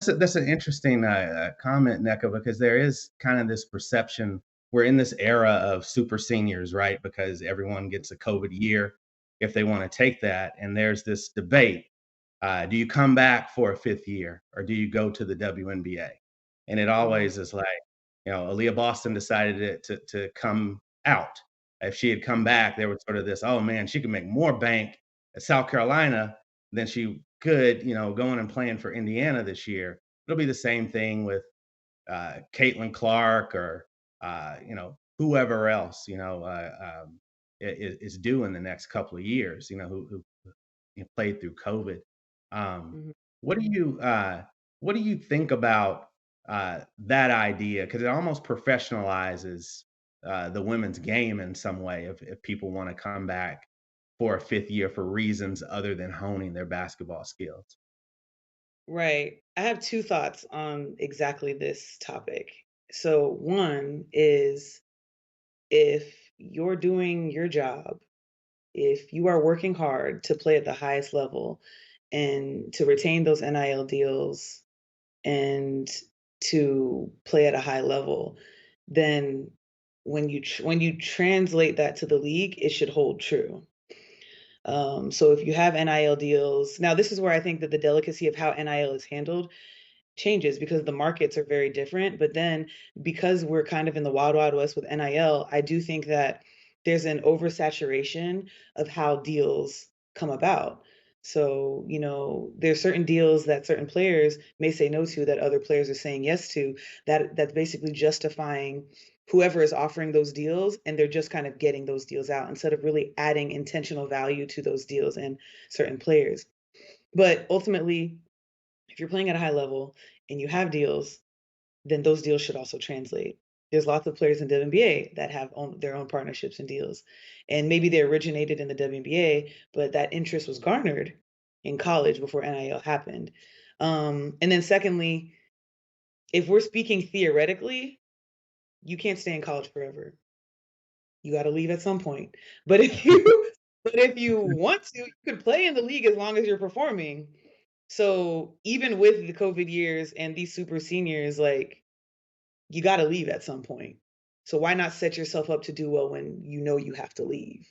that's an interesting comment, Nneka, because there is kind of this perception we're in this era of super seniors, right? Because everyone gets a COVID year if they want to take that, and there's this debate: do you come back for a fifth year, or do you go to the WNBA? And it Mhm. always is like, Aaliyah Boston decided to come out. If she had come back, there was sort of this, oh man, she could make more bank at South Carolina than she could, going and playing for Indiana this year. It'll be the same thing with Caitlin Clark or whoever else is due in the next couple of years. Who played through COVID. Um, Mhm. what do you think about that idea? Because it almost professionalizes the women's game in some way. If people want to come back for a fifth year for reasons other than honing their basketball skills. Right. I have 2 thoughts on exactly this topic. So, one is if you're doing your job, if you are working hard to play at the highest level and to retain those NIL deals and to play at a high level, then when you translate that to the league, it should hold true. So if you have NIL deals, now this is where I think that the delicacy of how NIL is handled changes because the markets are very different. But then because we're kind of in the wild, wild west with NIL, I do think that there's an oversaturation of how deals come about. So, there's certain deals that certain players may say no to that other players are saying yes to, that's basically justifying whoever is offering those deals, and they're just kind of getting those deals out instead of really adding intentional value to those deals and certain players. But ultimately, if you're playing at a high level and you have deals, then those deals should also translate. There's lots of players in WNBA that have their own partnerships and deals. And maybe they originated in the WNBA, but that interest was garnered in college before NIL happened. And then secondly, if we're speaking theoretically, you can't stay in college forever. You got to leave at some point. But if you but if you want to, you could play in the league as long as you're performing. So even with the COVID years and these super seniors, like you got to leave at some point. So why not set yourself up to do well when you know you have to leave?